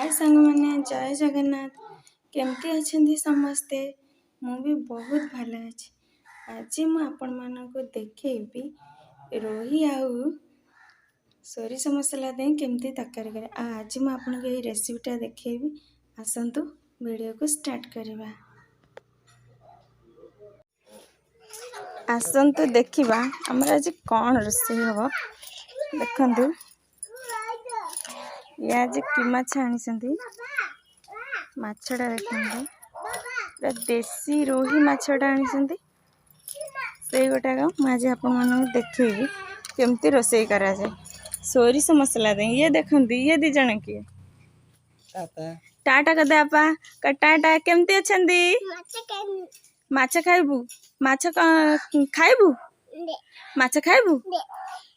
हाय सांग मैंने जय जगन्नाथ केमती अच्छे समस्ते मु भी बहुत भल अच्छी। आज मु आपण मानक देखेबी रोही आउ सोरिष मसला दे केमती तरकारी करे। आज मु आपन ये रेसिपीटा देखेबी आसंतु वीडियो को स्टार्ट करवा। आसंतु देखिबा हमर आज कौन रोषेई हबो देखंतु। ये आज कि माछ आनी माछटा देखते देसी रोही माछटा आनी से गोटाक मुझे आपण देखेबी केमती रोषेई करा जाए। सोरिष मसला दे ये देखते ये दी जण किए टाटा कदे आपा टाटा केमती अच्छंदी माछ खाइबू माछ खाइबू माछ खाइबू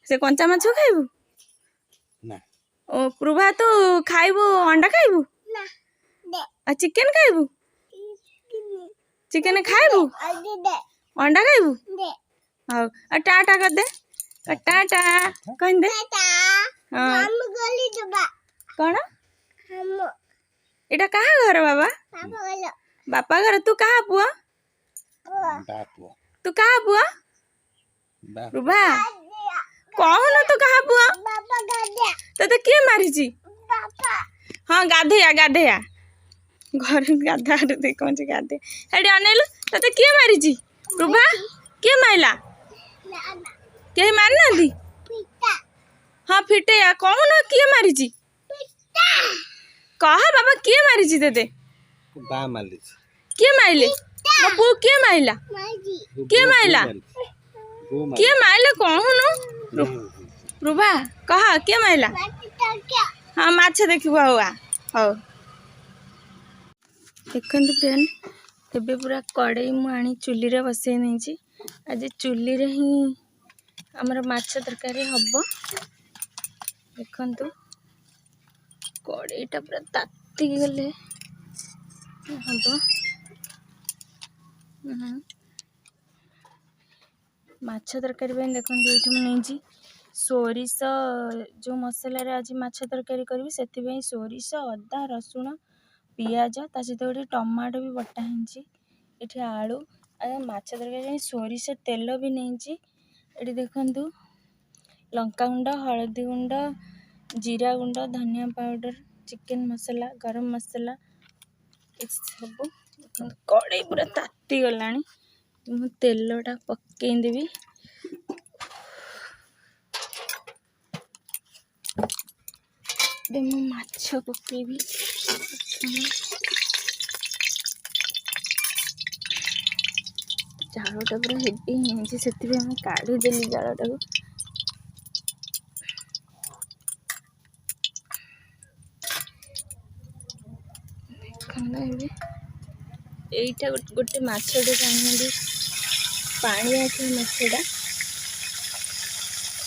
से कंचा माछ खाइबू ना ओ प्रभा तू खाइबू अंडा खाइबू ना चिकन खाइबू चिकन खाइबू अंडा खाइबू हां टाटा कर दे टाटा कहन दे हम गली जबा कोन हम एटा कहा घर बाबा बापा घर तू कहा पुआ तू कहा पुआ रुबा कौन तू कहा पुआ तते के मारिची हां गाधेया गाधेया घर गाधा दे कौन से गाधे हेडी अनेलु तते के मारिची रुबा के माइला के मार ना दी हां फिटेया कौन के मारिची कहा बाबा के मारिची तते बा मारली के माइले बापू के माइला के माइला के माइले कौन रुबा कहा के माइला हाँ माछ देखा हुआ हौ देखते फ्रेंड एबे पूरा कड़ई मुझे चुली रे बसई नहीं आज चुली रे ही हमर माछ तरकारी हब देखंतु कड़ईटा पूरा ताती गले हम माछ तरकारी देखते ये नहीं सोरिष जो मसला रे आज माछ तरकारी करी से सोरिष अदा रसुण पियाज ता सहित गोटे टमाटो भी बटा ये आलू माछ तरकारी सोरिष तेल भी नहीं ये देखंतु लंका गुंड हलदी गुंड जीरा गुंड धनिया पाउडर चिकन मसला गरम मसला सब कड़ई पूरा ताती गला तेलटा पकईदेवी माछ पकेबी जालटा पूरा हेवी से काढ़ीदेली जालटा को यहीटा गोटे मछटे चाहिए पानी आखिर मछटा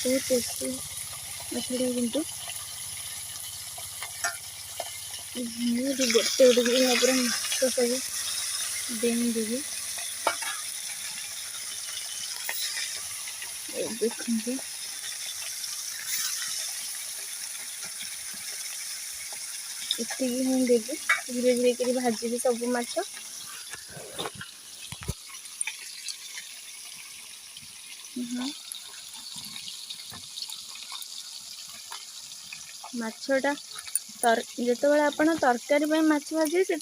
बहुत टेस्टी मछटा किंतु गोटे गोटे पूरा माछ सब देवी देखते इतनी ही देवी धीरे धीरे कर भाजी सब माछ माछटा जिते आपड़ तरकारी माछ भाजी से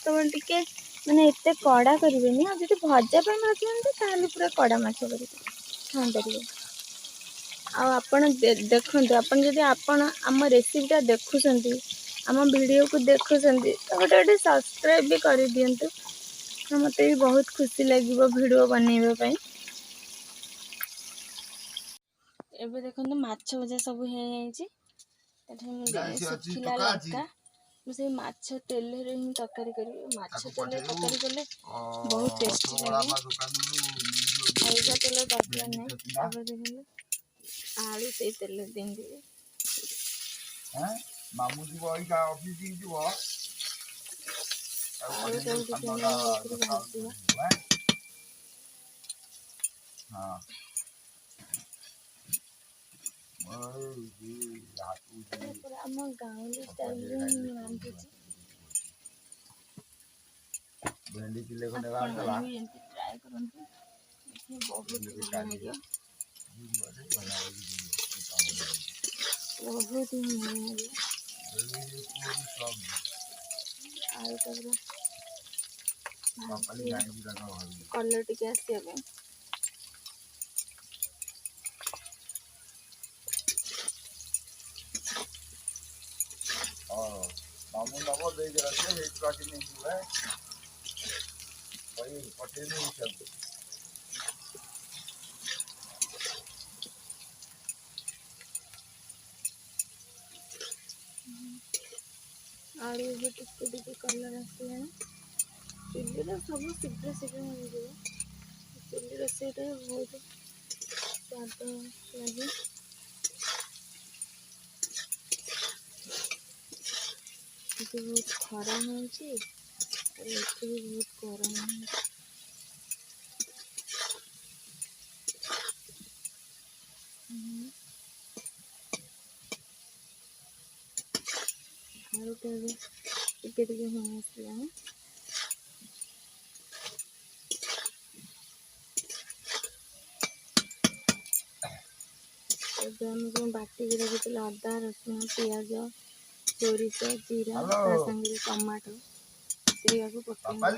मैंने एत कड़ा करेंगे और जो भजा भाजते पूरा कड़ा माछ कर खाई आपण देखते आपन जदि आपण आम रेसिपीटा देखुंत आम वीडियो को देखुंत तो गोटे सब्सक्राइब भी कर दिंतु मत भी बहुत खुशी लगे वीडियो बनवाई। एबे देखो माछ भजा सब सुखिला लंका मुझे माछ तेल रे ही तरकारी करी माछ तेल तरकारी कले बहुत टेस्टी लगे अलगा तेल दरकार नहीं आलू से तेल देंगे मामू जी वही का ऑफिस जी जो आलू सब भाजिबा हां आम गाँवली स्टाइल रांधुची ଆପଣମାନେ ବି ଏମିତି ଟ୍ରାଏ କରନ୍ତୁ, ଦେଖିବେ ବହୁତ ଭଲ ଲାଗିବ, ବହୁତ ହିଁ ଭଲ ଲାଗିବ। ଆଉ ତାପରେ କଲର୍ ଟିକେ ଆସିବା ପାଇଁ ଆଳୁ ଏବେ ଟିକେ ଟିକେ କଲର୍ ଆସିଲାଣି। ଚୁଲିରେ ସବୁ ଶୀଘ୍ର ଶୀଘ୍ର ହେଇଯିବ। ଚୁଲି ରୋଷେଇଟା ବହୁତ ସ୍ୱାଦ ଲାଗେ। ଏଠି ବହୁତ ଖରା ହେଉଛି ଆଉ ଏଠି ବି ବହୁତ ଗରମ ହେଉଛି। ଆଳୁଟା ଏବେ ଟିକେ ଟିକେ ହେଇ ଆସିଲାଣି। ଏବେ ଆମେ ଯେଉଁ ବାଟିକି ରଖିଥିଲେ ଅଦା, ରସୁଣ, ପିଆଜ, ସୋରିଷ, ଜିରା, ତା ସାଙ୍ଗରେ ଟମାଟୋ, ସେଇଆକୁ ପକେଇବା।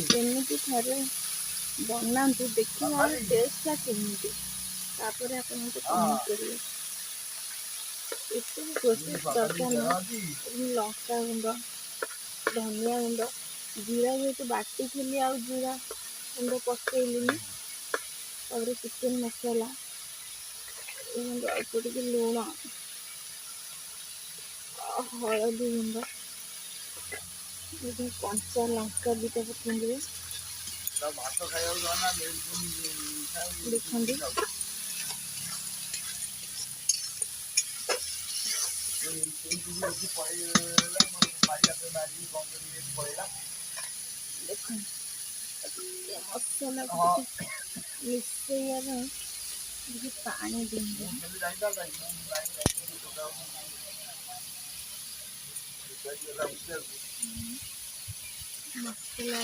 କେମିତି ଥରେ ବନାନ୍ତୁ, ଦେଖିବା ଟେଷ୍ଟଟା କେମିତି, ତାପରେ ଆପଣ ମୋତେ କମେଣ୍ଟ କରିବେ। ଏସବୁ ପ୍ରୋସେସ୍ ଦରକାର ନାହିଁ। ଲଙ୍କା ଗୁଣ୍ଡ, ଧନିଆ ଗୁଣ୍ଡ, ଜିରା ଯେହେତୁ ବାଟିଥିଲି ଆଉ ଜିରା ଗୁଣ୍ଡ ପକେଇଲିନି। ତାପରେ ଚିକେନ୍ ମସଲା, ଅଳ୍ପ ଟିକେ ଲୁଣ, ହଳଦୀ ଗୁଣ୍ଡ, କଞ୍ଚା ଲଙ୍କା ଦୁଇଟା ପକେଇଦେବେ। ଦେଖନ୍ତୁ ମସଲାକୁ ଟିକେ ମିଶେଇବା ପାଇଁ ଟିକେ ପାଣି ଦିଅନ୍ତୁ। ମସଲା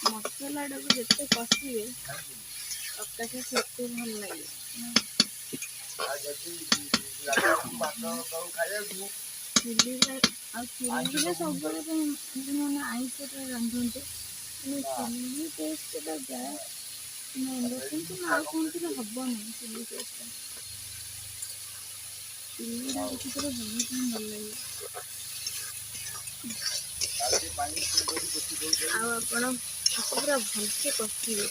ମସଲାଟାକୁ ଯେତେ କଷିବେ ତରକାରୀଟା ସେତେ ଭଲ ଲାଗିବ। ଚୁଲିରେ ସବୁବେଳେ ଯେଉଁମାନେ ଆଇଁଷଟା ରାନ୍ଧନ୍ତି ଚୁଲି ଟେଷ୍ଟଟା ଯାଏ କିନ୍ତୁ ଆଉ କୌଣସିରେ ହବନି। ଚୁଲି ଟେଷ୍ଟଟା ଚୁଲିଟା ଦେଖିଥିଲେ ବହୁତ ହିଁ ଭଲ ଲାଗିବ। ଆଉ ଆପଣ ପୁରା ଭଲସେ କଷିବେ।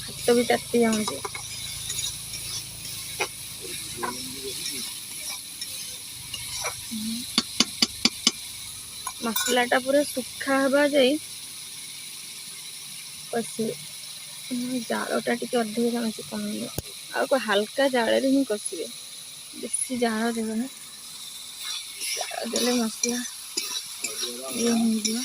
ହାତ ବି ତାତି ଯାଉଛି। ମସଲାଟା ପୁରା ଶୁଖା ହେବା ଯାଇ କଷିବେ। ଜାଳଟା ଟିକେ ଅଧିକ ଚାମଚ କମିବ ଆଉ ହାଲକା ଜାଳରେ ହିଁ କଷିବେ, ବେଶୀ ଜାଳ ଦେବେନି। ଜାଳ ଦେଲେ ମସଲା ଇଏ ହେଇଯିବ।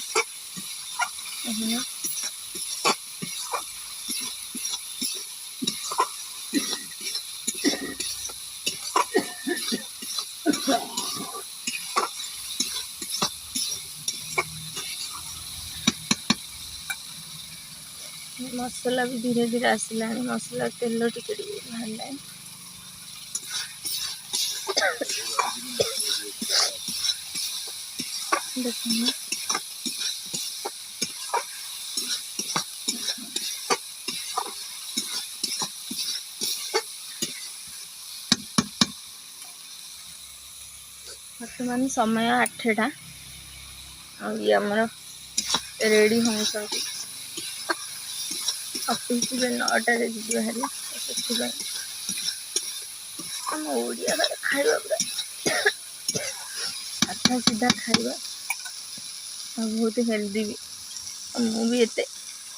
ମସଲା ବି ଧୀରେ ଧୀରେ ଆସିଲାଣି, ମସଲା ତେଲ ଟିକେ ଟିକେ ବାହାରିଲାଣି। ଦେଖୁନ ବର୍ତ୍ତମାନ ସମୟ 8ଟା ଆଉ ଇଏ ଆମର ରେଡ଼ି ହେଉଛନ୍ତି। ଅଫିସ୍ ଯିବେ 9ଟାରେ ଯିବେ ଭାରି, ସେଥିପାଇଁ ଆମ ଓଡ଼ିଆ ଘରେ ଖାଇବା ପୁରା ସାଧା ସିଧା ଖାଇବା ଆଉ ବହୁତ ହେଲ୍ଦି ବି। ମୁଁ ବି ଏତେ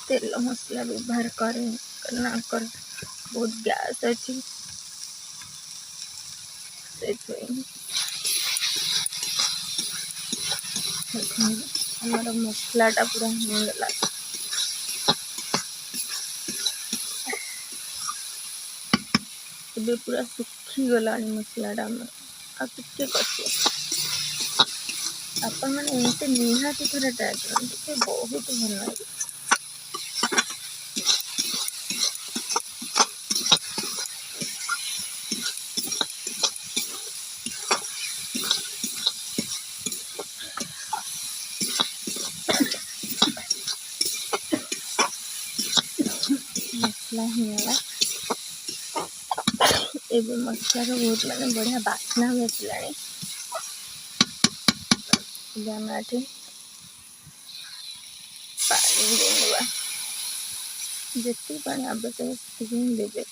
ତେଲ ମସଲା ବ୍ୟବହାର କରେନି, କାରଣ ଆଙ୍କର ବହୁତ ଗ୍ୟାସ୍ ଅଛି। हमारा मसलाटा पूरा होगला ଏବେ पूरा सुखी गलानी मसलाटा आगे कषि आपण मैंने एमती निहाती थे ट्राए करते बहुत भल लगे। मसला होगा एवं मसलार बहुत माने बढ़िया बास्ना भी आसला पानी देवा जितनी पानी आवश्यक से देवे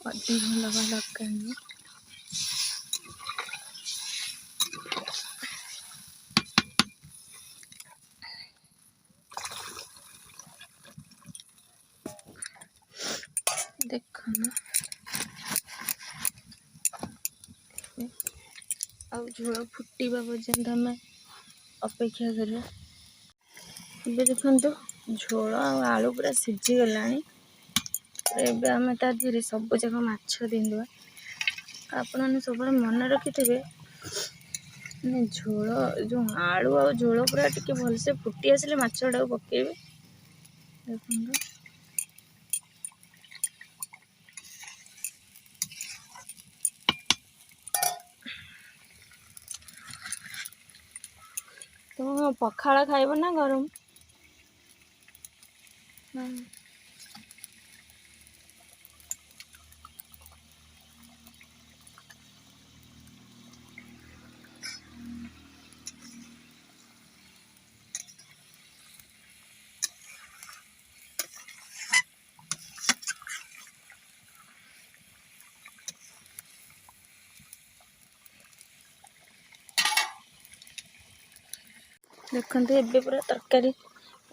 अधिक लगा दरकार नहीं। देखो ना आ झोल फुटा पर्यंत आम अपेक्षा करिया। देखो झोल आलू पूरा सीझी गला एबे आम ता देहरे सब जाक माछ देवा। आपण मैंने सब मन रखिथे झोल जो आलू आ झोल पूरा टिके भलसे फुटी आसिले माछटा पकेबे। देखो तो पखाड़ खाइब ना गरम? देखते एबे पूरा तरकारी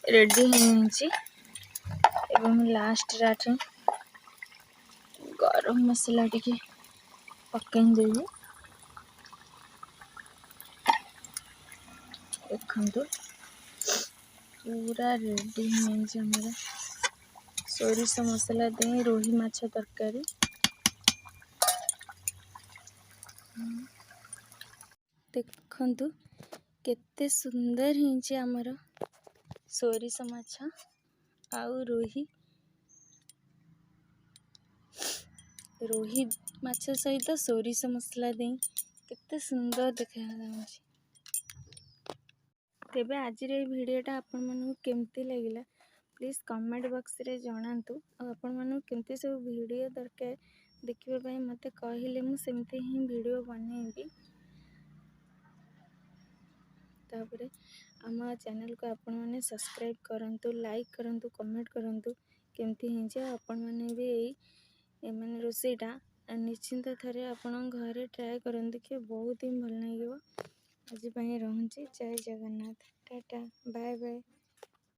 रेडी हो लास्ट रात गरम मसला टिके पकई देवी। देखो पूरा रेडी हमारा सोरिष मसला दे रोही माछ तरकारी। देखु केते सुंदर हिंचे आमर सोरिष माछ आउ रोही माछ सहित सोरिष मसला दे केते सुंदर देखा तेबे आज भिडियोटा आपण मानू केमती लगिला प्लीज कमेंट बॉक्स रे जणातु। आपण मानू केमती सब वीडियो दरकार देखिबा पई मते कहिले मु सेमती ही वीडियो बनेबी। तापरे आम चैनल को आपण माने सब्सक्राइब करंतु, लाइक करंतु, कमेंट करंतु केमती हिंचे आपण माने भी माने रोसेटा निश्चिंत थरे आपण घरे ट्राए करंतु कि बहुत ही भल लागिवो। आज रहूँ जय जगन्नाथ टाटा बाय बाय।